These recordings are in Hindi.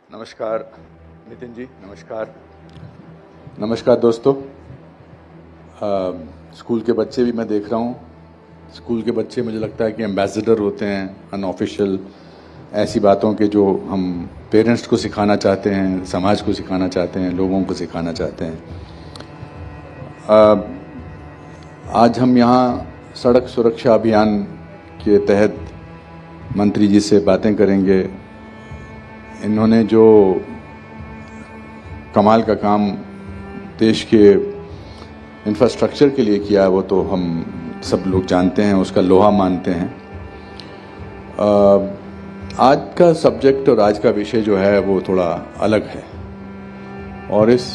नमस्कार नितिन जी, नमस्कार दोस्तों। स्कूल के बच्चे भी मैं देख रहा हूँ। स्कूल के बच्चे मुझे लगता है कि एम्बेसडर होते हैं अनऑफिशियल ऐसी बातों के जो हम पेरेंट्स को सिखाना चाहते हैं, समाज को सिखाना चाहते हैं, लोगों को सिखाना चाहते हैं। आज हम यहाँ सड़क सुरक्षा अभियान के तहत मंत्री जी से बातें करेंगे। इन्होंने जो कमाल का काम देश के इंफ्रास्ट्रक्चर के लिए किया है वो तो हम सब लोग जानते हैं, उसका लोहा मानते हैं। आज का सब्जेक्ट और आज का विषय जो है वो थोड़ा अलग है और इस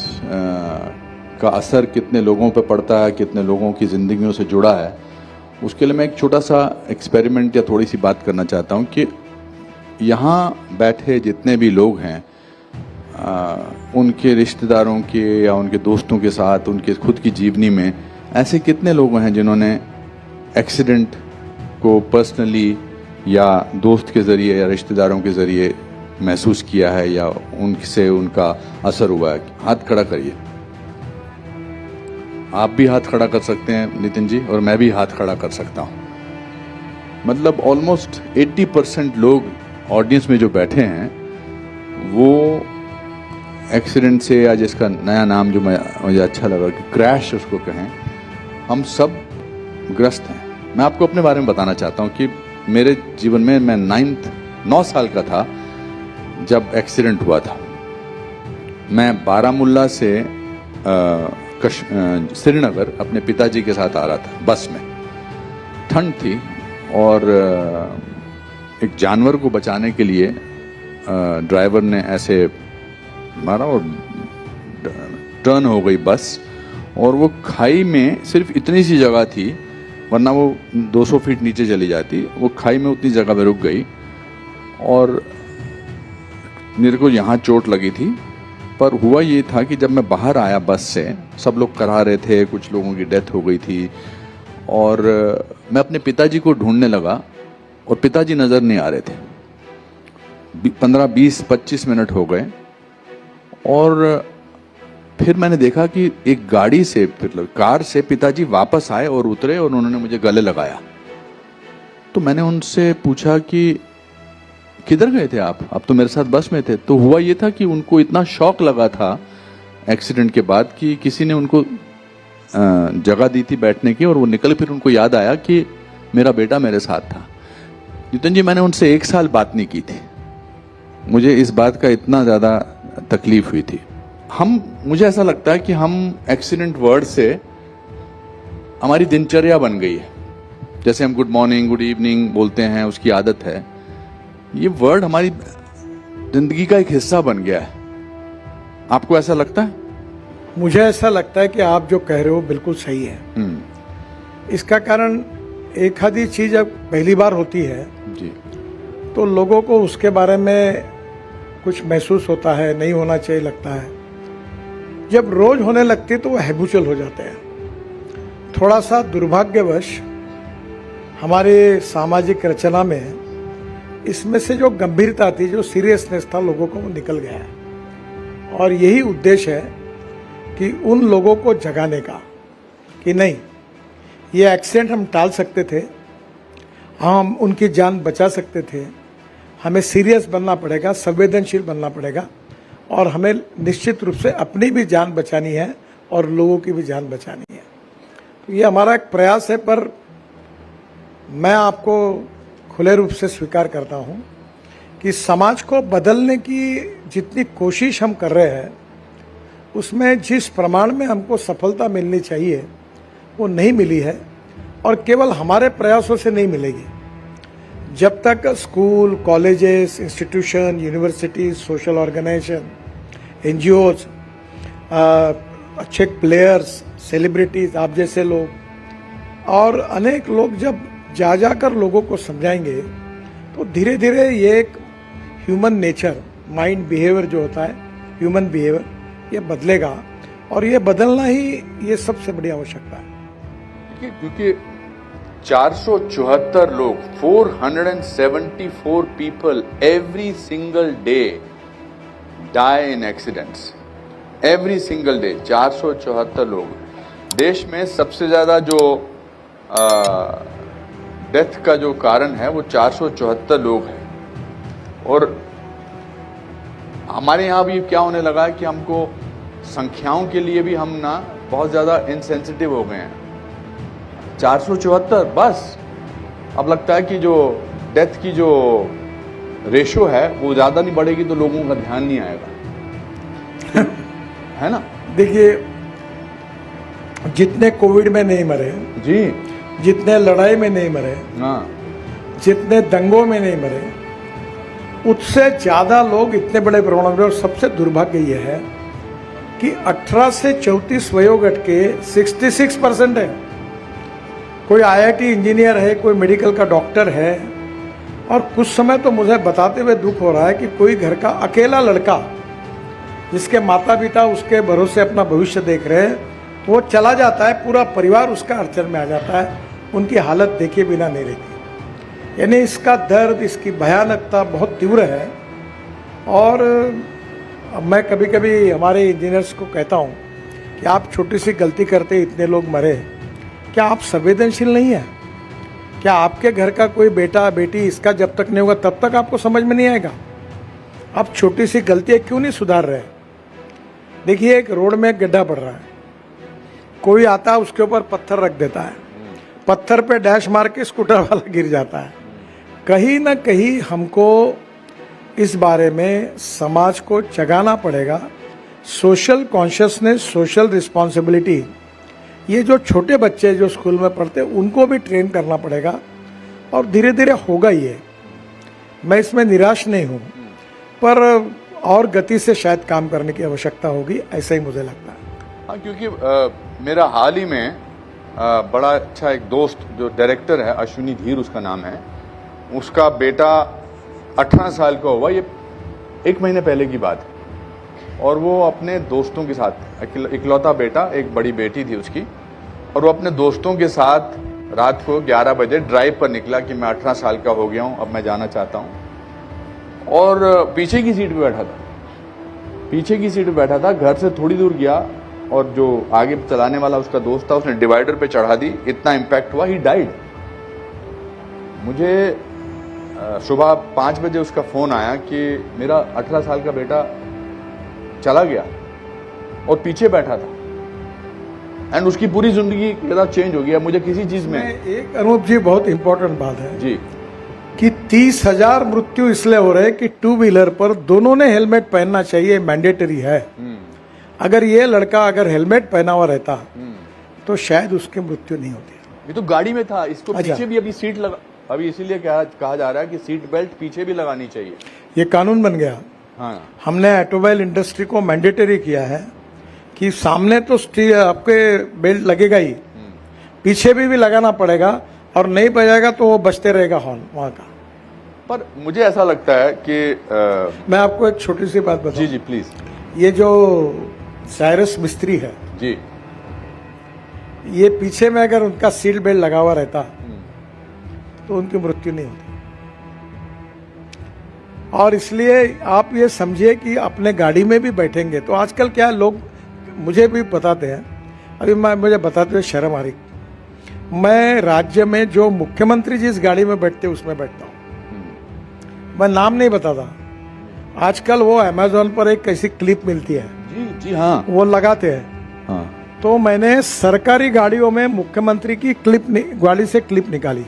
का असर कितने लोगों पर पड़ता है, कितने लोगों की ज़िंदगियों से जुड़ा है, उसके लिए मैं एक छोटा सा एक्सपेरिमेंट या थोड़ी सी बात करना चाहता हूँ कि यहाँ बैठे जितने भी लोग हैं उनके रिश्तेदारों के या उनके दोस्तों के साथ उनके खुद की जीवनी में ऐसे कितने लोग हैं जिन्होंने एक्सीडेंट को पर्सनली या दोस्त के ज़रिए या रिश्तेदारों के ज़रिए महसूस किया है या उनसे उनका असर हुआ है। हाथ खड़ा करिए। आप भी हाथ खड़ा कर सकते हैं नितिन जी, और मैं भी हाथ खड़ा कर सकता हूँ। मतलब ऑलमोस्ट 80% लोग ऑडियंस में जो बैठे हैं वो एक्सीडेंट से, या जिसका नया नाम जो मुझे अच्छा लगा कि क्रैश उसको कहें, हम सब ग्रस्त हैं। मैं आपको अपने बारे में बताना चाहता हूँ कि मेरे जीवन में मैं 9 साल का था जब एक्सीडेंट हुआ था। मैं बारामुल्ला से श्रीनगर अपने पिताजी के साथ आ रहा था बस में। ठंड थी और एक जानवर को बचाने के लिए ड्राइवर ने ऐसे मारा और टर्न हो गई बस, और वो खाई में सिर्फ इतनी सी जगह थी, वरना वो 200 फीट नीचे चली जाती। वो खाई में उतनी जगह पे रुक गई और मेरे को यहाँ चोट लगी थी। पर हुआ ये था कि जब मैं बाहर आया बस से, सब लोग करा रहे थे, कुछ लोगों की डेथ हो गई थी, और मैं अपने पिताजी को ढूंढने लगा और पिताजी नज़र नहीं आ रहे थे। 15, 20, 25 मिनट हो गए और फिर मैंने देखा कि एक गाड़ी से, मतलब कार से पिताजी वापस आए और उतरे और उन्होंने मुझे गले लगाया। तो मैंने उनसे पूछा कि किधर गए थे आप तो मेरे साथ बस में थे। तो हुआ ये था कि उनको इतना शॉक लगा था एक्सीडेंट के बाद कि किसी ने उनको जगह दी थी बैठने की, और वो निकल, फिर उनको याद आया कि मेरा बेटा मेरे साथ था। नितिन जी, मैंने उनसे 1 साल बात नहीं की थी। मुझे इस बात का इतना ज़्यादा तकलीफ हुई थी। मुझे ऐसा लगता है कि हम एक्सीडेंट वर्ड से हमारी दिनचर्या बन गई है। जैसे हम गुड मॉर्निंग, गुड इवनिंग बोलते हैं, उसकी आदत है। ये वर्ड हमारी जिंदगी का एक हिस्सा बन गया है। आपको ऐसा लगता है? मुझे ऐसा लगता है कि आप जो कह रहे हो बिल्कुल सही है। इसका कारण एक आधी चीज जब पहली बार होती है जी, तो लोगों को उसके बारे में कुछ महसूस होता है, नहीं होना चाहिए लगता है। जब रोज होने लगती तो वो हैबिचुअल हो जाते हैं। थोड़ा सा दुर्भाग्यवश हमारे सामाजिक रचना में इसमें से जो गंभीरता थी, जो सीरियसनेस था, लोगों को वो निकल गया है। और यही उद्देश्य है कि उन लोगों को जगाने का कि नहीं, ये एक्सीडेंट हम टाल सकते थे, हम उनकी जान बचा सकते थे। हमें सीरियस बनना पड़ेगा, संवेदनशील बनना पड़ेगा, और हमें निश्चित रूप से अपनी भी जान बचानी है और लोगों की भी जान बचानी है। तो ये हमारा एक प्रयास है। पर मैं आपको खुले रूप से स्वीकार करता हूँ कि समाज को बदलने की जितनी कोशिश हम कर रहे हैं, उसमें जिस प्रमाण में हमको सफलता मिलनी चाहिए वो नहीं मिली है, और केवल हमारे प्रयासों से नहीं मिलेगी। जब तक school, colleges, institution, universities, social organisation, NGOs, अच्छे प्लेयर्स, सेलिब्रिटीज, आप जैसे लोग और अनेक लोग जब जा जाकर लोगों को समझाएंगे, तो धीरे धीरे ये एक ह्यूमन नेचर, माइंड बिहेवियर जो होता है, ह्यूमन बिहेवियर, ये बदलेगा। और ये बदलना ही ये सबसे बड़ी आवश्यकता है। क्योंकि 474 लोग, 474 people every single day die in accidents every single day. 474 लोग. देश में सबसे ज़्यादा जो डेथ का जो कारण है वो 474 लोग हैं. और हमारे यहाँ भी क्या होने लगा है कि हमको संख्याओं के लिए भी हम ना बहुत ज़्यादा इनसेंसिटिव हो गए हैं. 474 बस. अब लगता है कि जो डेथ की जो रेशो है वो ज़्यादा नहीं बढ़ेगी तो लोगों का ध्यान नहीं आएगा. है ना. देखिए, जितने कोविड में नहीं मरे जी, जितने लड़ाई में नहीं मरे, हाँ, जितने दंगों में नहीं मरे, उससे ज़्यादा लोग इतने बड़े प्रमाण में. और सबसे दुर्भाग्य ये है कि 18 से 34 वयोगट के 66% है. कोई आईआईटी इंजीनियर है, कोई मेडिकल का डॉक्टर है. और कुछ समय तो मुझे बताते हुए दुख हो रहा है कि कोई घर का अकेला लड़का जिसके माता पिता उसके भरोसे अपना भविष्य देख रहे हैं, वो चला जाता है, पूरा परिवार उसका अड़चन में आ जाता है. उनकी हालत देखे बिना नहीं रहती. यानी इसका दर्द, इसकी भयानकता बहुत तीव्र है. और मैं कभी कभी हमारे इंजीनियर्स को कहता हूँ कि आप छोटी सी गलती करते इतने लोग मरे, क्या आप संवेदनशील नहीं हैं? क्या आपके घर का कोई बेटा बेटी इसका जब तक नहीं होगा तब तक आपको समझ में नहीं आएगा? आप छोटी सी गलतियाँ क्यों नहीं सुधार रहे? देखिए, एक रोड में एक गड्ढा पड़ रहा है, कोई आता है उसके ऊपर पत्थर रख देता है, पत्थर पे डैश मार के स्कूटर वाला गिर जाता है. कहीं ना कहीं हमको इस बारे में समाज को जगाना पड़ेगा. सोशल कॉन्शियसनेस, सोशल रिस्पॉन्सिबिलिटी, ये जो छोटे बच्चे जो स्कूल में पढ़ते हैं उनको भी ट्रेन करना पड़ेगा. और धीरे धीरे होगा ये. मैं इसमें निराश नहीं हूँ, पर और गति से शायद काम करने की आवश्यकता होगी, ऐसा ही मुझे लगता है. हाँ, क्योंकि मेरा हाल ही में बड़ा अच्छा एक दोस्त जो डायरेक्टर है, अश्विनी धीर उसका नाम है, उसका बेटा 18 साल का हुआ. ये 1 महीने पहले की बात है. और वो अपने दोस्तों के साथ, इकलौता बेटा, एक बड़ी बेटी थी उसकी, और वो अपने दोस्तों के साथ रात को 11 बजे ड्राइव पर निकला कि मैं 18 साल का हो गया हूँ, अब मैं जाना चाहता हूँ. और पीछे की सीट पे बैठा था, पीछे की सीट पे बैठा था. घर से थोड़ी दूर गया और जो आगे चलाने वाला उसका दोस्त था, उसने डिवाइडर पे चढ़ा दी. इतना इम्पैक्ट हुआ, ही डाइड. मुझे सुबह 5 बजे उसका फ़ोन आया कि मेरा 18 साल का बेटा चला गया और पीछे बैठा था, एंड उसकी पूरी जिंदगी मेरा चेंज हो गया. मुझे किसी चीज़ में एक अनूप जी, बहुत इंपॉर्टेंट बात है जी कि 30,000 मृत्यु इसलिए हो रहे हैं कि 2 व्हीलर पर दोनों ने हेलमेट पहनना चाहिए, मैंडेटरी है. अगर ये लड़का अगर हेलमेट पहना हुआ रहता तो शायद उसकी मृत्यु नहीं होती. ये तो गाड़ी में था. इसको अच्छा. पीछे भी अभी सीट लगा, अभी इसीलिए कहा जा रहा है कि सीट बेल्ट पीछे भी लगानी चाहिए. ये कानून बन गया. हाँ, हमने ऑटोमोबाइल इंडस्ट्री को मैंडेटरी किया है कि सामने तो आपके बेल्ट लगेगा ही, पीछे भी लगाना पड़ेगा, और नहीं बजाएगा तो वो बजते रहेगा हॉर्न वहाँ का. पर मुझे ऐसा लगता है कि मैं आपको एक छोटी सी बात बताऊं. जी जी प्लीज. ये जो साइरस मिस्त्री है जी, ये पीछे में अगर उनका सीट बेल्ट लगा हुआ रहता तो उनकी मृत्यु नहीं होती. और इसलिए आप ये समझिए कि अपने गाड़ी में भी बैठेंगे तो आजकल क्या लोग मुझे भी बताते हैं, अभी मुझे बताते हुए शर्म आ रही, मैं राज्य में जो मुख्यमंत्री जिस गाड़ी में बैठते उसमें बैठता हूँ. मैं नाम नहीं बताता. आजकल वो अमेज़न पर एक कैसी क्लिप मिलती है, जी जी, हाँ, वो लगाते हैं. हाँ, तो मैंने सरकारी गाड़ियों में मुख्यमंत्री की क्लिप गाड़ी से क्लिप निकाली.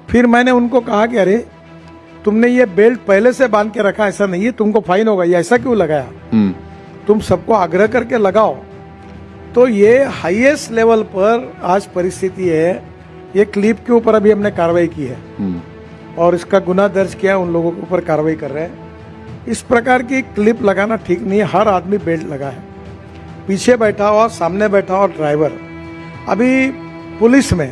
फिर मैंने उनको कहा कि अरे तुमने ये बेल्ट पहले से बांध के रखा, ऐसा नहीं है, तुमको फाइन होगा, ये ऐसा क्यों लगाया? तुम सबको आग्रह करके लगाओ. तो ये हाईएस्ट लेवल पर आज परिस्थिति है. ये क्लिप के ऊपर अभी हमने कार्रवाई की है और इसका गुना दर्ज किया, उन लोगों के ऊपर कार्रवाई कर रहे हैं. इस प्रकार की क्लिप लगाना ठीक नहीं है. हर आदमी बेल्ट लगा है, पीछे बैठा हुआ, सामने बैठा हुआ ड्राइवर. अभी पुलिस में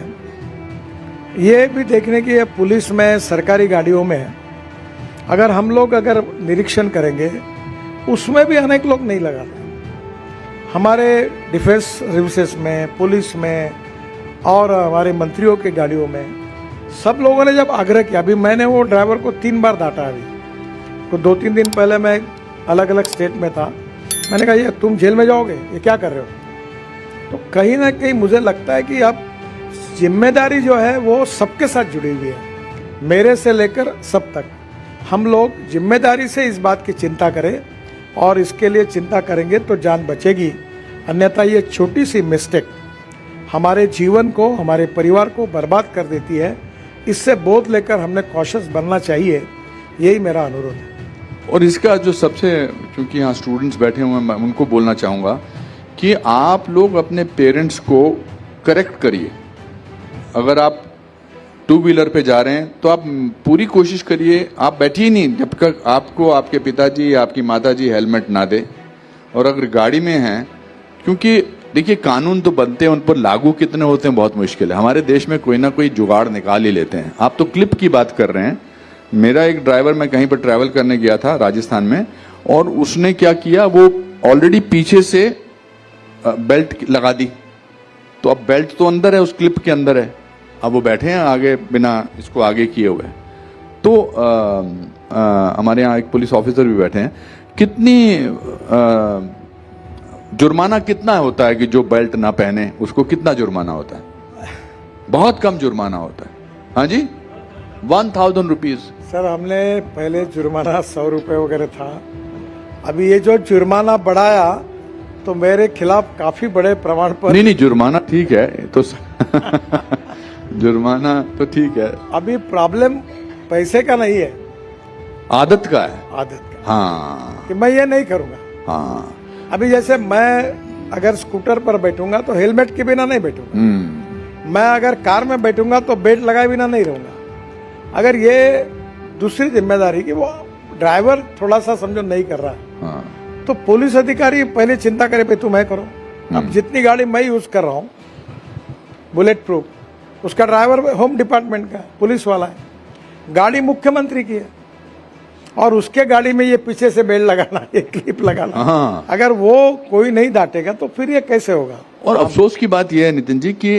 ये भी देखने की है, पुलिस में, सरकारी गाड़ियों में अगर हम लोग अगर निरीक्षण करेंगे उसमें भी अनेक लोग नहीं लगाते. हमारे डिफेंस सर्विसेज में, पुलिस में और हमारे मंत्रियों की गाड़ियों में सब लोगों ने जब आग्रह किया, अभी मैंने वो ड्राइवर को 3 बार डांटा. अभी तो 2-3 दिन पहले मैं अलग अलग स्टेट में था। मैंने कहा ये तुम जेल में जाओगे, ये क्या कर रहे हो? तो कहीं ना कहीं मुझे लगता है कि अब जिम्मेदारी जो है वो सबके साथ जुड़ी हुई है, मेरे से लेकर सब तक। हम लोग जिम्मेदारी से इस बात की चिंता करें, और इसके लिए चिंता करेंगे तो जान बचेगी, अन्यथा ये छोटी सी मिस्टेक हमारे जीवन को, हमारे परिवार को बर्बाद कर देती है। इससे बोध लेकर हमने कॉशियस बनना चाहिए, यही मेरा अनुरोध है। और इसका जो सबसे, क्योंकि यहाँ स्टूडेंट्स बैठे हुए हैं, मैं उनको बोलना चाहूँगा कि आप लोग अपने पेरेंट्स को करेक्ट करिए। अगर आप टू व्हीलर पे जा रहे हैं तो आप पूरी कोशिश करिए, आप बैठिए नहीं जब तक आपको आपके पिताजी या आपकी माताजी हेलमेट ना दे। और अगर गाड़ी में हैं, क्योंकि देखिए कानून तो बनते हैं, उन पर लागू कितने होते हैं बहुत मुश्किल है। हमारे देश में कोई ना कोई जुगाड़ निकाल ही लेते हैं। आप तो क्लिप की बात कर रहे हैं। मेरा एक ड्राइवर, मैं कहीं पर ट्रैवल करने गया था राजस्थान में, और उसने क्या किया, वो ऑलरेडी पीछे से बेल्ट लगा दी। तो अब बेल्ट तो अंदर है, उस क्लिप के अंदर है, अब वो बैठे हैं आगे बिना इसको आगे किए हुए। तो हमारे यहाँ एक पुलिस ऑफिसर भी बैठे हैं। कितनी जुर्माना कितना होता है कि जो बेल्ट ना पहने उसको कितना जुर्माना होता है? बहुत कम जुर्माना होता है। हाँ जी, 1000 रुपीज। सर हमने पहले जुर्माना 100 रुपये वगैरह था, अभी ये जो जुर्माना बढ़ाया तो मेरे खिलाफ काफी बड़े प्रमाण पर। नहीं, जुर्माना ठीक है तो जुर्माना तो ठीक है। अभी प्रॉब्लम पैसे का नहीं है, आदत का है। आदत का। हाँ, कि मैं ये नहीं करूंगा। हाँ। अभी जैसे मैं अगर स्कूटर पर बैठूंगा तो हेलमेट के बिना नहीं बैठूंगा। मैं अगर कार में बैठूंगा तो बेल्ट लगाए बिना नहीं रहूंगा। अगर ये दूसरी जिम्मेदारी कि वो ड्राइवर थोड़ा सा समझो नहीं कर रहा है, हाँ। तो पुलिस अधिकारी पहले चिंता करे भाई तुम है करो। अब जितनी गाड़ी मैं यूज कर रहा हूँ बुलेट प्रूफ, उसका ड्राइवर होम डिपार्टमेंट का पुलिस वाला है, गाड़ी मुख्यमंत्री की है, और उसके गाड़ी में ये पीछे से बेल्ट लगाना, ये क्लिप लगाना। हाँ। अगर वो कोई नहीं डांटेगा तो फिर ये कैसे होगा? और अफसोस की बात यह है नितिन जी कि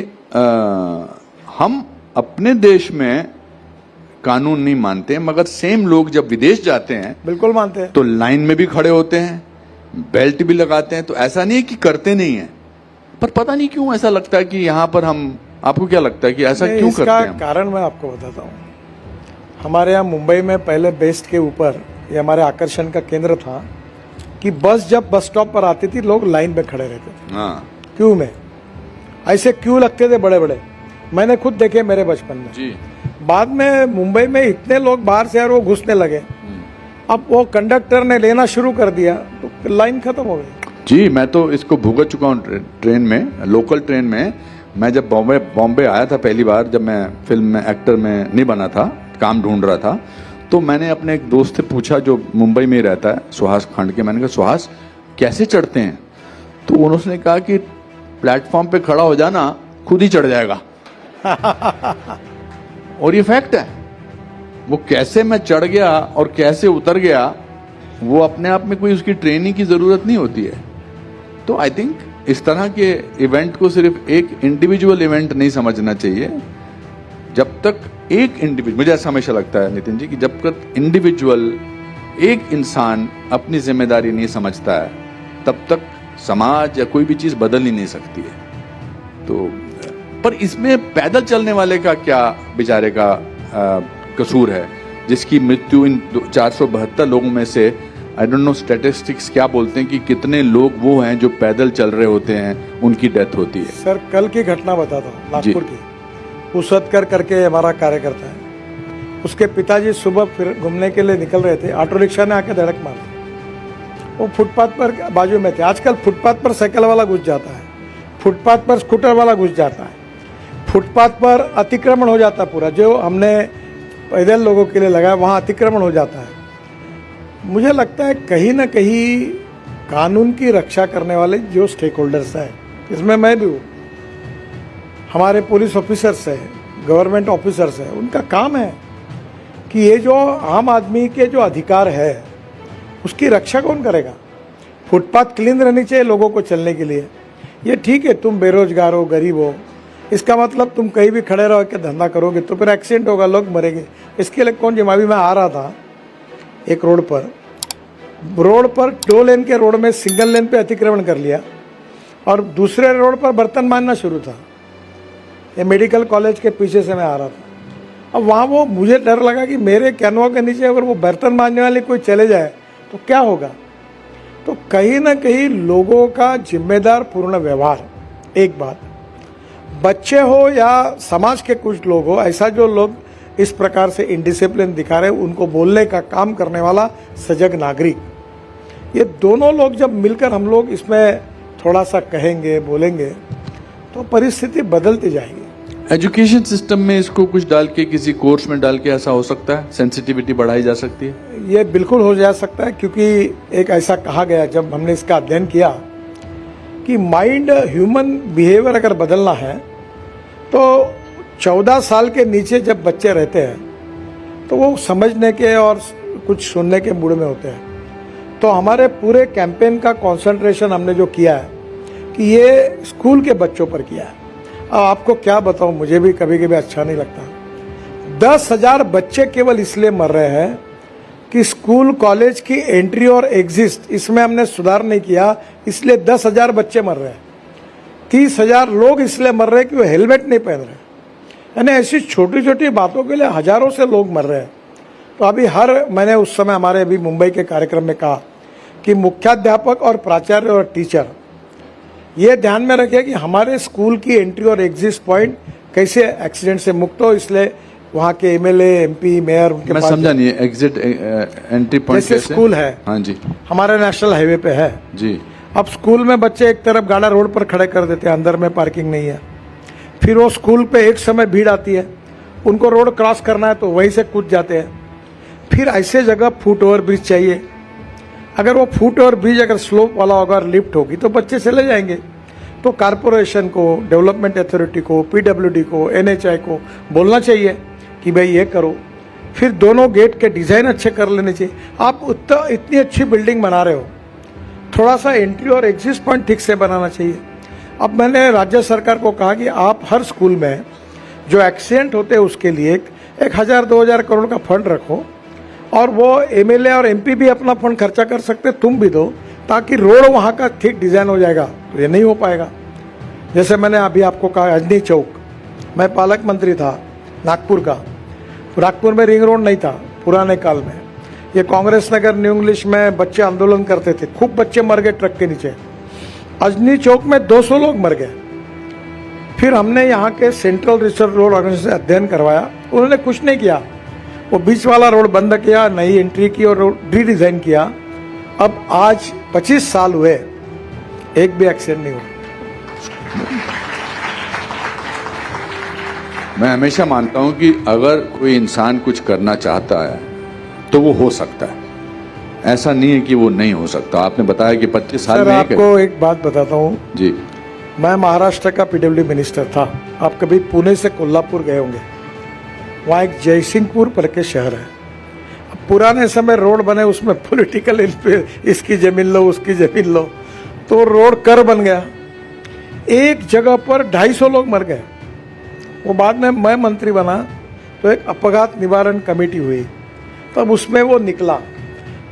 हम अपने देश में कानून नहीं मानते, मगर सेम लोग जब विदेश जाते हैं बिल्कुल मानते हैं, तो लाइन में भी खड़े होते हैं, बेल्ट भी लगाते हैं। तो ऐसा नहीं है कि करते नहीं है, पर पता नहीं क्यों ऐसा लगता है कि यहाँ पर हम, आपको क्या लगता है कि ऐसा क्यों करते हैं? इसका कारण मैं आपको बताता हूँ। हमारे यहाँ मुंबई में पहले बेस्ट के ऊपर ये हमारे आकर्षण का केंद्र था कि बस जब बस स्टॉप पर आती थी लोग लाइन में खड़े रहते थे। हाँ क्यों में ऐसे क्यों लगते थे बड़े बड़े, मैंने खुद देखे मेरे बचपन में जी। बाद में मुंबई में इतने लोग बाहर से और वो घुसने लगे, अब वो कंडक्टर ने लेना शुरू कर दिया तो लाइन खत्म हो गई। जी, मैं तो इसको भुगत चुका हूँ ट्रेन में, लोकल ट्रेन में। मैं जब बॉम्बे आया था पहली बार, जब मैं फिल्म में एक्टर में नहीं बना था, काम ढूंढ रहा था, तो मैंने अपने एक दोस्त से पूछा जो मुंबई में ही रहता है, सुहास खंड के। मैंने कहा सुहास कैसे चढ़ते हैं? तो उन्होंने कहा कि प्लेटफॉर्म पे खड़ा हो जाना, खुद ही चढ़ जाएगा। और ये फैक्ट है। वो कैसे मैं चढ़ गया और कैसे उतर गया, वो अपने आप में कोई उसकी ट्रेनिंग की जरूरत नहीं होती है। तो आई थिंक इस तरह के इवेंट को सिर्फ एक इंडिविजुअल इवेंट नहीं समझना चाहिए। जब तक एक इंडिविजुअल, मुझे ऐसा हमेशा लगता है नितिन जी कि जब तक इंडिविजुअल, एक इंसान अपनी जिम्मेदारी नहीं समझता है, तब तक समाज या कोई भी चीज बदल ही नहीं सकती है। तो पर इसमें पैदल चलने वाले का क्या बेचारे का कसूर है, जिसकी मृत्यु इन 472 लोगों में से, आई डोंट नो स्टैटिस्टिक्स क्या बोलते हैं कि कितने लोग वो हैं जो पैदल चल रहे होते हैं, उनकी डेथ होती है। सर कल की घटना बताता हूँ, नागपुर की। उसदकर करके हमारा कार्यकर्ता है, उसके पिताजी सुबह फिर घूमने के लिए निकल रहे थे, ऑटो रिक्शा ने आके धड़क मारी। वो फुटपाथ पर बाजू में थे। आजकल फुटपाथ पर साइकिल वाला घुस जाता है, फुटपाथ पर स्कूटर वाला घुस जाता है, फुटपाथ पर अतिक्रमण हो जाता है पूरा, जो हमने पैदल लोगों के लिए लगाया वहाँ अतिक्रमण हो जाता है। मुझे लगता है कहीं ना कहीं कानून की रक्षा करने वाले जो स्टेक होल्डर्स हैं, इसमें मैं भी हूँ, हमारे पुलिस ऑफिसर्स हैं, गवर्नमेंट ऑफिसर्स हैं, उनका काम है कि ये जो आम आदमी के जो अधिकार है उसकी रक्षा कौन करेगा। फुटपाथ क्लीन रहनी चाहिए लोगों को चलने के लिए। ये ठीक है तुम बेरोजगार हो, गरीब हो, इसका मतलब तुम कहीं भी खड़े रहो के धंधा करोगे तो फिर एक्सीडेंट होगा, लोग मरेंगे। इसके लिए कौन जिम्मेदारी? मैं आ रहा था एक रोड पर, रोड पर 2 लेन के रोड में सिंगल लेन पे अतिक्रमण कर लिया और दूसरे रोड पर बर्तन मारना शुरू था। ये मेडिकल कॉलेज के पीछे से मैं आ रहा था। अब वहाँ वो मुझे डर लगा कि मेरे कैनवा के नीचे अगर वो बर्तन मारने वाले कोई चले जाए तो क्या होगा। तो कहीं ना कहीं लोगों का जिम्मेदार पूर्ण व्यवहार, एक बात, बच्चे हो या समाज के कुछ लोग हो, ऐसा जो लोग इस प्रकार से इंडिसिप्लिन दिखा रहे हैं उनको बोलने का काम करने वाला सजग नागरिक, ये दोनों लोग जब मिलकर हम लोग इसमें थोड़ा सा कहेंगे बोलेंगे तो परिस्थिति बदलती जाएगी। एजुकेशन सिस्टम में इसको कुछ डाल के, किसी कोर्स में डाल के ऐसा हो सकता है, सेंसिटिविटी बढ़ाई जा सकती है? ये बिल्कुल हो जा सकता है, क्योंकि एक ऐसा कहा गया जब हमने इसका अध्ययन किया कि माइंड, ह्यूमन बिहेवियर अगर बदलना है तो 14 साल के नीचे जब बच्चे रहते हैं तो वो समझने के और कुछ सुनने के मूड में होते हैं। तो हमारे पूरे कैंपेन का कंसंट्रेशन हमने जो किया है कि ये स्कूल के बच्चों पर किया है। अब आपको क्या बताऊं, मुझे भी कभी कभी अच्छा नहीं लगता। 10,000 बच्चे केवल इसलिए मर रहे हैं कि स्कूल कॉलेज की एंट्री और एग्जिट इसमें हमने सुधार नहीं किया, इसलिए 10,000 बच्चे मर रहे हैं। 30,000 लोग इसलिए मर रहे हैं कि वो हेलमेट नहीं पहन रहे। यानी ऐसी छोटी छोटी बातों के लिए हजारों से लोग मर रहे हैं। तो अभी मैंने उस समय हमारे अभी मुंबई के कार्यक्रम में कहा कि मुख्याध्यापक और प्राचार्य और टीचर ये ध्यान में रखें कि हमारे स्कूल की एंट्री और एग्जिट पॉइंट कैसे एक्सीडेंट से मुक्त हो, इसलिए वहाँ के एमएलए, एमपी, मेयर उनके मैं पास समझा नहीं, एग्जिट एंट्री पॉइंट जैसे स्कूल है, हाँ जी, हमारे नेशनल हाईवे पे है जी। अब स्कूल में बच्चे एक तरफ गाड़ा रोड पर खड़े कर देते हैं, अंदर में पार्किंग नहीं है। फिर वो स्कूल पे एक समय भीड़ आती है, उनको रोड क्रॉस करना है तो वहीं से कूद जाते हैं। फिर ऐसे जगह फुट ओवर ब्रिज चाहिए। अगर वो फुट ओवर ब्रिज अगर स्लोप वाला होगा और लिफ्ट होगी तो बच्चे चले जाएंगे। तो कारपोरेशन को, डेवलपमेंट अथॉरिटी को, पीडब्ल्यूडी को, एनएचआई को बोलना चाहिए कि भाई ये करो। फिर दोनों गेट के डिज़ाइन अच्छे कर लेने चाहिए। आप इतनी अच्छी बिल्डिंग बना रहे हो, थोड़ा सा एंट्री और एग्जिट पॉइंट ठीक से बनाना चाहिए। अब मैंने राज्य सरकार को कहा कि आप हर स्कूल में जो एक्सीडेंट होते हैं उसके लिए 1,000-2,000 करोड़ का फंड रखो और वो एमएलए और एमपी भी अपना फंड खर्चा कर सकते, तुम भी दो, ताकि रोड वहाँ का ठीक डिज़ाइन हो जाएगा। तो ये नहीं हो पाएगा। जैसे मैंने अभी आपको कहा अजनी चौक, मैं पालक मंत्री था नागपुर का, नागपुर में रिंग रोड नहीं था पुराने काल में। ये कांग्रेस नगर न्यू इंग्लिश में बच्चे आंदोलन करते थे, खूब बच्चे मर गए ट्रक के नीचे। अजनी चौक में 200 लोग मर गए। फिर हमने यहाँ के सेंट्रल रिसर्च रोड ऑर्गेनाइजेशन से अध्ययन करवाया, उन्होंने कुछ नहीं किया। वो बीच वाला रोड बंद किया, नई एंट्री की और रोड रीडिजाइन किया। अब आज 25 साल हुए, एक भी एक्सीडेंट नहीं हुआ। मैं हमेशा मानता हूं कि अगर कोई इंसान कुछ करना चाहता है तो वो हो सकता है, ऐसा नहीं है कि वो नहीं हो सकता। आपने बताया कि 25 साल में आपको एक बात बताता हूँ जी। मैं महाराष्ट्र का पीडब्ल्यू मिनिस्टर था। आप कभी पुणे से कोल्हापुर गए होंगे, वहाँ एक जयसिंहपुर करके शहर है। अब पुराने समय रोड बने, उसमें पॉलिटिकल इसकी जमीन लो, उसकी जमीन लो, तो रोड कर बन गया। एक जगह पर 250 लोग मर गए। वो बाद में मैं मंत्री बना तो एक अपघात निवारण कमेटी हुई, तब उसमें वो निकला।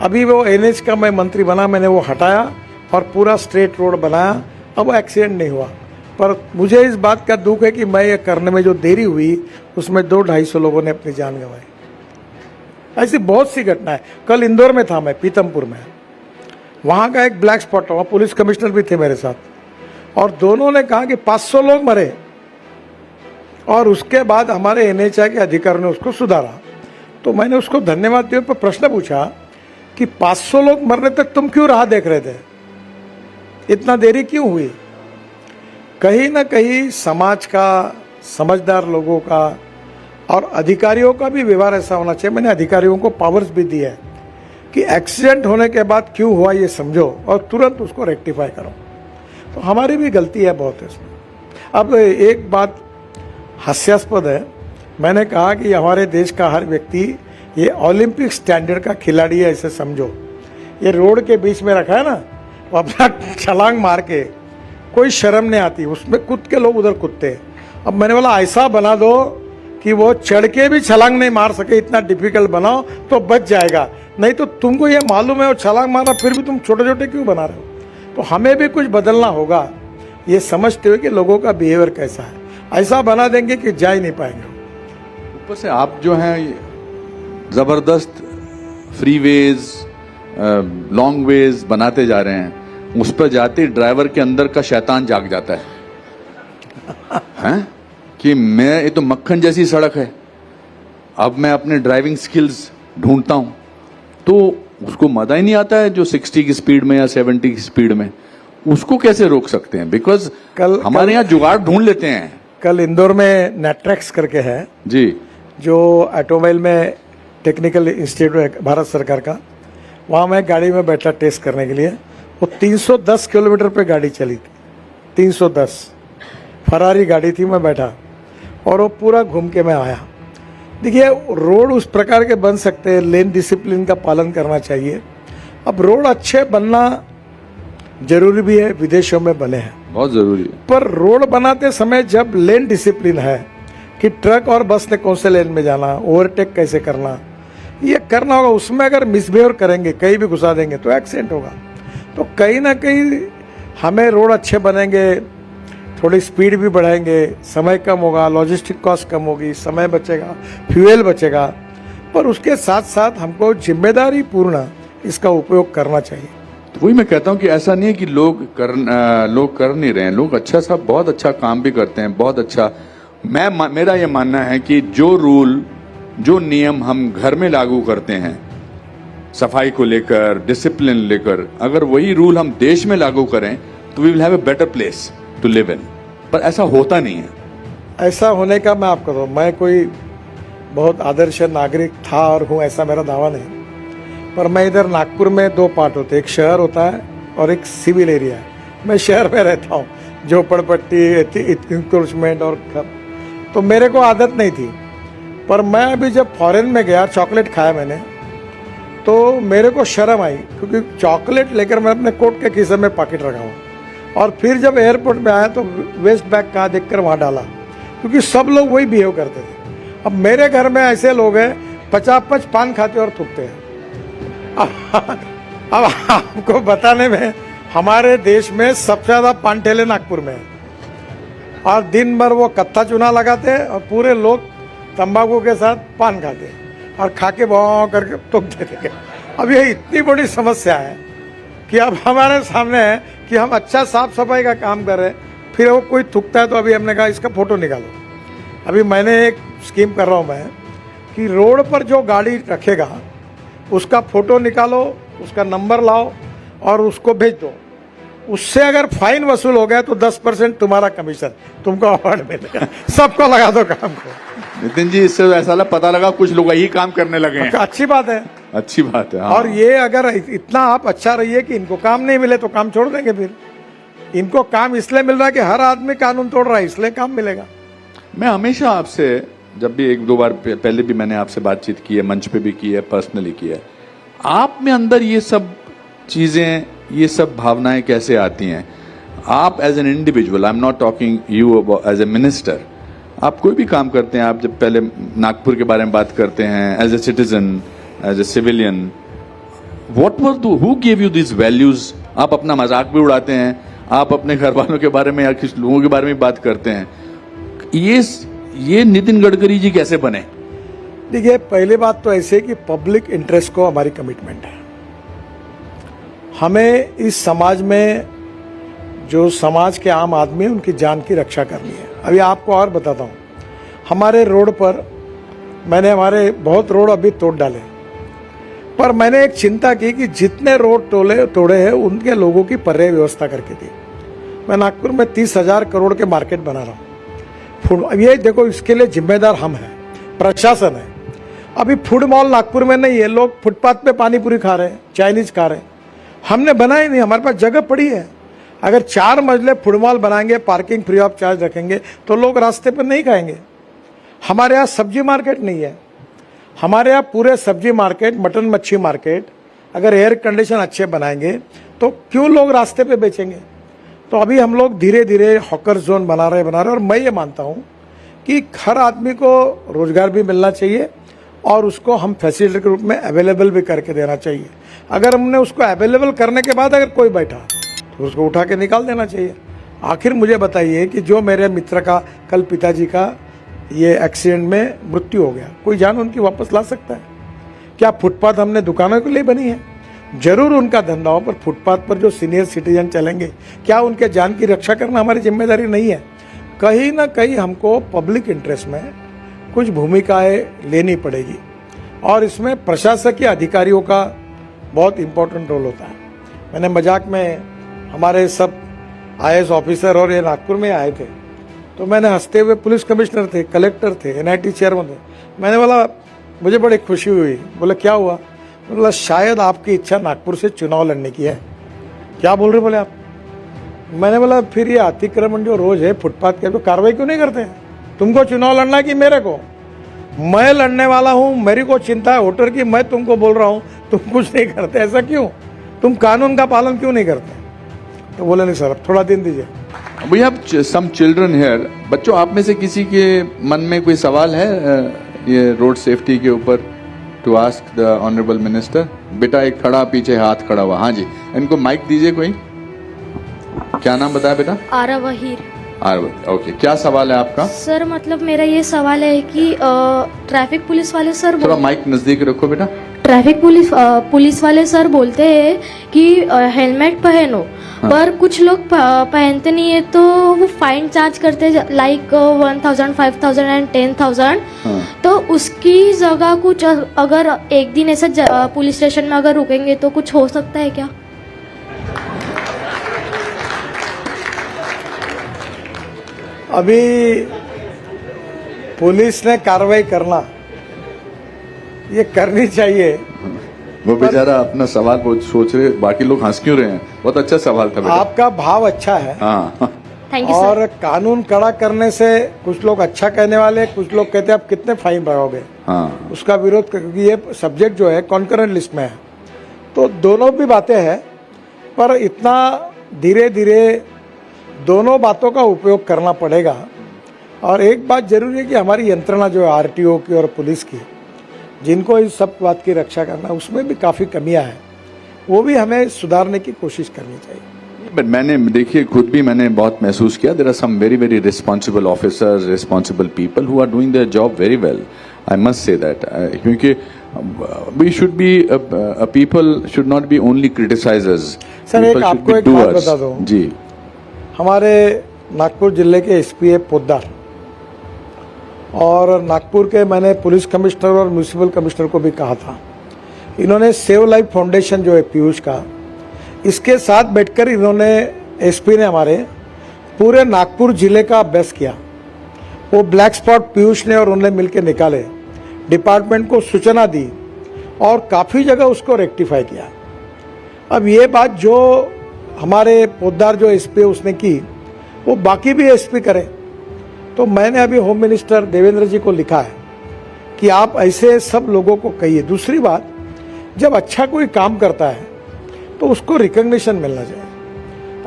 अभी वो एनएच का मैं मंत्री बना, मैंने वो हटाया और पूरा स्ट्रेट रोड बनाया। अब वो एक्सीडेंट नहीं हुआ। पर मुझे इस बात का दुख है कि मैं ये करने में जो देरी हुई उसमें 200-250 लोगों ने अपनी जान गंवाई। ऐसी बहुत सी घटनाएं। कल इंदौर में था मैं, पीतमपुर में, वहाँ का एक ब्लैक स्पॉट, वहाँ पुलिस कमिश्नर भी थे मेरे साथ, और दोनों ने कहा कि 500 लोग मरे और उसके बाद हमारे एनएचआई के अधिकारियों ने उसको सुधारा। तो मैंने उसको धन्यवाद दिया पर प्रश्न पूछा कि 500 लोग मरने तक तुम क्यों राह देख रहे थे, इतना देरी क्यों हुई। कहीं ना कहीं समाज का, समझदार लोगों का और अधिकारियों का भी व्यवहार ऐसा होना चाहिए। मैंने अधिकारियों को पावर्स भी दी है कि एक्सीडेंट होने के बाद क्यों हुआ ये समझो और तुरंत उसको रेक्टिफाई करो। तो हमारी भी गलती है बहुत है इसमें। अब एक बात हास्यास्पद है, मैंने कहा कि हमारे देश का हर व्यक्ति ये ओलंपिक स्टैंडर्ड का खिलाड़ी है, ऐसे समझो। ये रोड के बीच में रखा है ना, वो अपना छलांग मार के, कोई शर्म नहीं आती, उसमें कूद के लोग उधर कूदते हैं। अब मैंने बोला ऐसा बना दो कि वो चढ़ के भी छलांग नहीं मार सके, इतना डिफिकल्ट बनाओ तो बच जाएगा। नहीं तो तुमको ये मालूम है और छलांग मारा फिर भी तुम छोटे छोटे क्यों बना रहे हो? तो हमें भी कुछ बदलना होगा, ये समझते हुए कि लोगों का बिहेवियर कैसा है। ऐसा बना देंगे कि जा ही नहीं पाएंगे। ऊपर से आप जो हैं जबरदस्त फ्रीवेज लॉन्ग वेज बनाते जा रहे हैं, उस पर जाते ही ड्राइवर के अंदर का शैतान जाग जाता है हैं कि मैं, ये तो मक्खन जैसी सड़क है, अब मैं अपने ड्राइविंग स्किल्स ढूंढता हूं, तो उसको मजा ही नहीं आता है जो 60 की स्पीड में या 70 की स्पीड में, उसको कैसे रोक सकते हैं? बिकॉज हमारे यहाँ जुगाड़ ढूंढ लेते हैं। कल इंदौर में नेट्रेक्स करके है जी, जो ऑटोमोबाइल में टेक्निकल इंस्टीट्यूट है भारत सरकार का, वहाँ मैं गाड़ी में बैठा टेस्ट करने के लिए। वो 310 किलोमीटर पे गाड़ी चली थी, 310 फरारी गाड़ी थी, मैं बैठा और वो पूरा घूम के मैं आया। देखिए रोड उस प्रकार के बन सकते हैं, लेन डिसिप्लिन का पालन करना चाहिए। अब रोड अच्छे बनना जरूरी भी है, विदेशों में बने हैं, बहुत जरूरी है, पर रोड बनाते समय जब लेन डिसिप्लिन है कि ट्रक और बस ने कौन से लेन में जाना, ओवरटेक कैसे करना, ये करना होगा। उसमें अगर मिसबिहेव करेंगे, कहीं भी घुसा देंगे तो एक्सीडेंट होगा। तो कहीं ना कहीं हमें रोड अच्छे बनेंगे, थोड़ी स्पीड भी बढ़ाएंगे, समय कम होगा, लॉजिस्टिक कॉस्ट कम होगी, समय बचेगा, फ्यूल बचेगा, पर उसके साथ साथ हमको जिम्मेदारी पूर्ण इसका उपयोग करना चाहिए। तो वही मैं कहता हूं कि ऐसा नहीं है कि लोग कर नहीं रहे हैं, लोग अच्छा सा बहुत अच्छा काम भी करते हैं, बहुत अच्छा। मेरा ये मानना है कि जो रूल, जो नियम हम घर में लागू करते हैं सफाई को लेकर, डिसिप्लिन लेकर, अगर वही रूल हम देश में लागू करें तो we will have a better place to live in. पर ऐसा होता नहीं है। ऐसा होने का मैं आपको बताऊं, मैं कोई बहुत आदर्श नागरिक था और हूं ऐसा मेरा दावा नहीं, पर मैं इधर नागपुर में दो पार्ट होते हैं, एक शहर होता है और एक सिविल एरिया है। मैं शहर में रहता हूँ, झोपड़पट्टी, इंक्रोचमेंट और तो मेरे को आदत नहीं थी। पर मैं अभी जब फॉरेन में गया, चॉकलेट खाया मैंने, तो मेरे को शर्म आई, क्योंकि चॉकलेट लेकर मैं अपने कोट के खीसे में पॉकेट रखा हूँ, और फिर जब एयरपोर्ट में आया तो वेस्ट बैग कहाँ देखकर वहाँ डाला, क्योंकि सब लोग वही बिहेव करते थे। अब मेरे घर में ऐसे लोग हैं 50 पान खाते और थूकते हैं। अब आपको बताने में, हमारे देश में सबसे ज्यादा पान ठेले नागपुर में है, और दिन भर वो कत्था चूना लगाते हैं और पूरे लोग तंबाकू के साथ पान खाते हैं और खा के भाव करके थूक देते हैं। अब ये इतनी बड़ी समस्या है कि अब हमारे सामने है कि हम अच्छा साफ सफाई का काम कर रहे हैं, फिर वो कोई थूकता है तो अभी हमने कहा इसका फोटो निकालो। अभी मैंने एक स्कीम कर रहा हूँ मैं कि रोड पर जो गाड़ी रखेगा उसका फोटो निकालो, उसका नंबर लाओ और उसको भेज दो। उससे अगर फाइन वसूल हो गया तो 10% तुम्हारा कमीशन, तुमको अवार्ड मिलेगा। सबको लगा दो काम को। नितिन जी, इससे ऐसा पता लगा कुछ लोग यही काम करने लगे हैं। अच्छी बात है, अच्छी बात है। हाँ। और ये अगर इतना आप अच्छा रहिए कि इनको काम नहीं मिले तो काम छोड़ देंगे। फिर इनको काम इसलिए मिल रहा है कि हर आदमी कानून तोड़ रहा है, इसलिए काम मिलेगा। मैं हमेशा आपसे, जब भी एक दो बार पहले भी मैंने आपसे बातचीत की है, मंच पे भी की है, पर्सनली की है, आप में अंदर ये सब चीजें, ये सब भावनाएं कैसे आती हैं? आप as an individual, I am not talking you as a minister, आप कोई भी काम करते हैं, आप जब पहले नागपुर के बारे में बात करते हैं, as a citizen, as a civilian, what were who give you this values? आप अपना मजाक भी उड़ाते हैं, आप अपने घर वालों के बारे में या किसी लोगों के बारे में बात करते हैं। ये नितिन गडकरी जी कैसे बने? देखिए, पहली बात तो ऐसे कि पब्लिक इंटरेस्ट को हमारी कमिटमेंट है। हमें इस समाज में जो समाज के आम आदमी है उनकी जान की रक्षा करनी है। अभी आपको और बताता हूँ, हमारे रोड पर मैंने हमारे बहुत रोड अभी तोड़ डाले, पर मैंने एक चिंता की कि जितने रोड तोड़े हैं उनके लोगों की पर्याय व्यवस्था करके दी। मैं नागपुर में 30,000 करोड़ के मार्केट बना रहा हूँ। अब ये देखो, इसके लिए जिम्मेदार हम हैं, प्रशासन है। अभी फूड मॉल नागपुर में नहीं है, लोग फुटपाथ पे पानी पूरी खा रहे हैं, चाइनीज खा रहे हैं। हमने बनाई नहीं, हमारे पास जगह पड़ी है। अगर 4 मंजिले फूड मॉल बनाएंगे, पार्किंग फ्री ऑफ चार्ज रखेंगे तो लोग रास्ते पर नहीं खाएंगे। हमारे यहाँ सब्जी मार्केट नहीं है, हमारे यहाँ पूरे सब्जी मार्केट, मटन मच्छी मार्केट अगर एयर कंडीशन अच्छे बनाएंगे तो क्यों लोग रास्ते पे बेचेंगे? तो अभी हम लोग धीरे धीरे हॉकर जोन बना रहे और मैं ये मानता हूँ कि हर आदमी को रोजगार भी मिलना चाहिए और उसको हम फैसिलिटी के रूप में अवेलेबल भी करके देना चाहिए। अगर हमने उसको अवेलेबल करने के बाद अगर कोई बैठा तो उसको उठा के निकाल देना चाहिए। आखिर मुझे बताइए कि जो मेरे मित्र का कल पिताजी का ये एक्सीडेंट में मृत्यु हो गया, कोई जान उनकी वापस ला सकता है क्या? फुटपाथ हमने दुकानों के लिए बनी है, जरूर उनका धंधा हो, पर फुटपाथ पर जो सीनियर सिटीजन चलेंगे, क्या उनके जान की रक्षा करना हमारी जिम्मेदारी नहीं है? कहीं ना कहीं हमको पब्लिक इंटरेस्ट में कुछ भूमिकाएं लेनी पड़ेगी और इसमें प्रशासकीय अधिकारियों का बहुत इंपॉर्टेंट रोल होता है। मैंने मजाक में, हमारे सब IAS ऑफिसर और ये नागपुर में आए थे, तो मैंने हंसते हुए, पुलिस कमिश्नर थे, कलेक्टर थे, NIT चेयरमैन थे, मैंने बोला मुझे बड़ी खुशी हुई। बोले क्या हुआ? बोला शायद आपकी इच्छा नागपुर से चुनाव लड़ने की है। क्या बोल रहे बोले आप? मैंने बोला फिर ये अतिक्रमण जो रोज है फुटपाथ के, तो कार्रवाई क्यों नहीं करते? तुमको चुनाव लड़ना कि मेरे को? मैं लड़ने वाला हूं, मेरी को चिंता है वोटर की, मैं तुमको बोल रहा हूं तुम कुछ नहीं करते, ऐसा क्यों? तुम कानून का पालन क्यों नहीं करते? तो बोले नहीं सर, थोड़ा दिन दीजिए। We have some children here. बच्चों, आप में से किसी के मन में कोई सवाल है ये रोड सेफ्टी के ऊपर to ask the honourable minister? बेटा एक खड़ा पीछे हाथ खड़ा हुआ, हाँ जी, इनको माइक दीजिए। कोई क्या नाम बताया बेटा? आरा वहीर। ओके, क्या सवाल है आपका? सर मतलब मेरा ये सवाल है कि ट्रैफिक पुलिस वाले सर थोड़ा माइक नजदीक रखो बेटा। ट्रैफिक पुलिस वाले सर बोलते हैं कि हेलमेट पहनो, हाँ। पर कुछ लोग पहनते नहीं है तो वो फाइन चार्ज करते हैं, लाइक 1000, 5000 एंड 10,000। हाँ। तो उसकी जगह कुछ अगर एक दिन ऐसा पुलिस स्टेशन में अगर रुकेंगे तो कुछ हो सकता है क्या? अभी पुलिस ने कार्रवाई करना, ये करनी चाहिए। वो बेचारा अपना सवाल बहुत सोच रहे, बाकी लोग हंस क्यों रहे हैं? बहुत अच्छा सवाल था बेटा। आपका भाव अच्छा है। हाँ। थैंक यू और सर। कानून कड़ा करने से कुछ लोग अच्छा कहने वाले, कुछ लोग कहते हैं आप कितने फाइन भरोगे, हाँ। उसका विरोध क्योंकि ये सब्जेक्ट जो है कॉन्करेंट लिस्ट में है, तो दोनों भी बातें हैं, पर इतना धीरे धीरे दोनों बातों का उपयोग करना पड़ेगा। और एक बात जरूरी है कि हमारी यंत्रणा जो है RTO की और पुलिस की, जिनको इस सब बात की रक्षा करना, उसमें भी काफ़ी कमियां हैं, वो भी हमें सुधारने की कोशिश करनी चाहिए। बट मैंने देखिए खुद भी मैंने बहुत महसूस किया, there are some very very responsible officers, responsible people who are doing their job very well, I must say that. क्योंकि we should be people should not be only criticizers. Sir एक आपको एक बात बता दूं जी, हमारे नागपुर जिले के SP है पोद्दार, और नागपुर के मैंने पुलिस कमिश्नर और म्यूनिसिपल कमिश्नर को भी कहा था, इन्होंने सेव लाइफ फाउंडेशन जो है पीयूष का, इसके साथ बैठकर इन्होंने SP ने हमारे पूरे नागपुर जिले का अभ्यास किया। वो ब्लैक स्पॉट पीयूष ने और उन्होंने मिलकर निकाले, डिपार्टमेंट को सूचना दी और काफ़ी जगह उसको रेक्टिफाई किया। अब ये बात जो हमारे पोद्दार जो SP उसने की, वो बाकी भी SP करे। तो मैंने अभी होम मिनिस्टर देवेंद्र जी को लिखा है कि आप ऐसे सब लोगों को कहिए। दूसरी बात, जब अच्छा कोई काम करता है तो उसको रिकॉग्निशन मिलना चाहिए।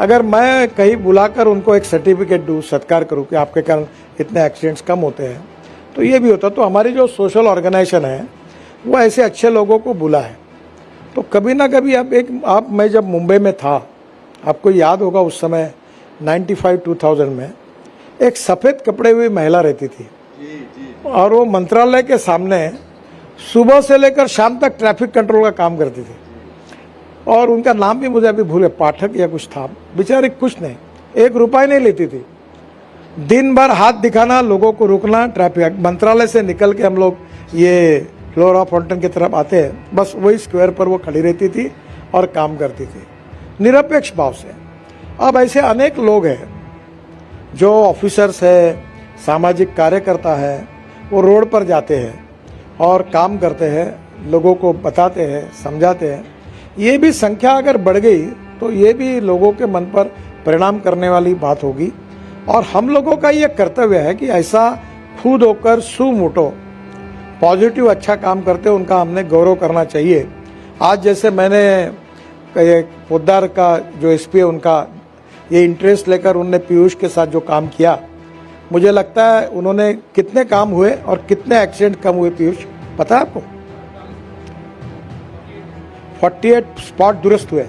अगर मैं कहीं बुलाकर उनको एक सर्टिफिकेट दूँ, सत्कार करूँ कि आपके कारण इतने एक्सीडेंट्स कम होते हैं, तो ये भी होता। तो हमारी जो सोशल ऑर्गेनाइजेशन है वो ऐसे अच्छे लोगों को बुला है। तो कभी ना कभी मैं जब मुंबई में था, आपको याद होगा उस समय 95-2000 में एक सफ़ेद कपड़े हुई महिला रहती थी, और वो मंत्रालय के सामने सुबह से लेकर शाम तक ट्रैफिक कंट्रोल का काम करती थी। और उनका नाम भी मुझे अभी भूले, पाठक या कुछ था। बेचारी कुछ नहीं, 1 रुपया नहीं लेती थी। दिन भर हाथ दिखाना, लोगों को रुकना, ट्रैफिक। मंत्रालय से निकल के हम लोग ये फ्लोरा फाउंटेन की तरफ आते हैं, बस वही स्क्वायर पर वो खड़ी रहती थी और काम करती थी निरपेक्ष भाव से। अब ऐसे अनेक लोग हैं जो ऑफिसर्स है, सामाजिक कार्यकर्ता है, वो रोड पर जाते हैं और काम करते हैं, लोगों को बताते हैं, समझाते हैं। ये भी संख्या अगर बढ़ गई तो ये भी लोगों के मन पर परिणाम करने वाली बात होगी। और हम लोगों का ये कर्तव्य है कि ऐसा खुद होकर सुमोटो पॉजिटिव अच्छा काम करते, उनका हमने गौरव करना चाहिए। आज जैसे मैंने पोद्दार का जो SP है, उनका ये इंटरेस्ट लेकर उनने पीयूष के साथ जो काम किया, मुझे लगता है उन्होंने कितने काम हुए और कितने एक्सीडेंट कम हुए पीयूष पता है आपको? 48 स्पॉट दुरुस्त हुए,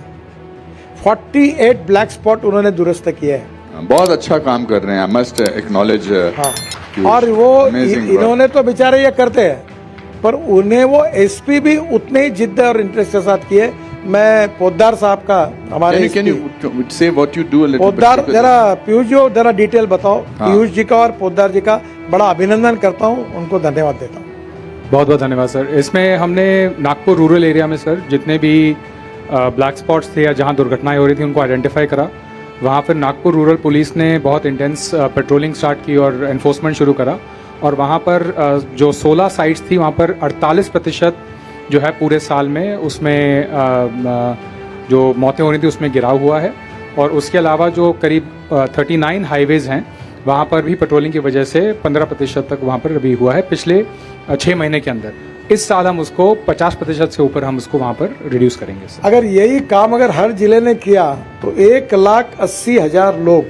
48 ब्लैक स्पॉट उन्होंने दुरुस्त किए हैं। बहुत अच्छा काम कर रहे हैं, आई मस्ट एक्नॉलेज। हाँ, और वो इन्होंने तो बेचारे ये करते हैं, पर उन्हें वो एसपी भी उतने ही जिद्द और इंटरेस्ट के साथ किए। मैं पोद्दार साहब का, हमारे कैन यू से what you do a little Poddar, जरा पीयूष जी जरा डिटेल बताओ। हाँ। पीयूष जी का और पोद्दार जी का बड़ा अभिनंदन करता हूँ, उनको धन्यवाद देता हूँ। बहुत बहुत धन्यवाद सर। इसमें हमने नागपुर रूरल एरिया में सर जितने भी ब्लैक स्पॉट्स थे या जहां दुर्घटनाएं हो रही थी उनको आइडेंटिफाई करा। वहां पर नागपुर रूरल पुलिस ने बहुत इंटेंस पेट्रोलिंग स्टार्ट की और एनफोर्समेंट शुरू करा, और वहां पर जो 16 साइट्स थी वहां पर 48% जो है पूरे साल में उसमें जो मौतें हो रही थी उसमें गिराव हुआ है। और उसके अलावा जो करीब 39 हाईवेज हैं वहाँ पर भी पेट्रोलिंग की वजह से 15% तक वहाँ पर अभी हुआ है पिछले 6 महीने के अंदर। इस साल हम उसको 50% से ऊपर हम उसको वहाँ पर रिड्यूस करेंगे सर। अगर यही काम अगर हर जिले ने किया तो 1,80,000 लोग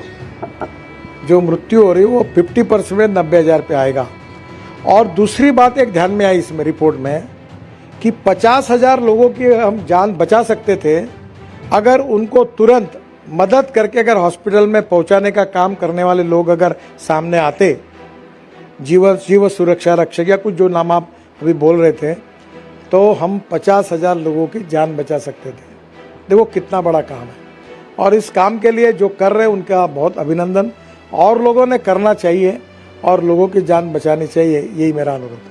जो मृत्यु हो रही है वो 50% में 90,000 पे आएगा। और दूसरी बात एक ध्यान में आई इसमें रिपोर्ट में कि 50,000 लोगों की हम जान बचा सकते थे अगर उनको तुरंत मदद करके अगर हॉस्पिटल में पहुंचाने का काम करने वाले लोग अगर सामने आते, जीव सुरक्षा रक्षक या कुछ जो नाम आप अभी बोल रहे थे, तो हम 50,000 लोगों की जान बचा सकते थे। देखो कितना बड़ा काम है, और इस काम के लिए जो कर रहे हैं उनका बहुत अभिनंदन। और लोगों ने करना चाहिए और लोगों की जान बचानी चाहिए, यही मेरा अनुरोध है।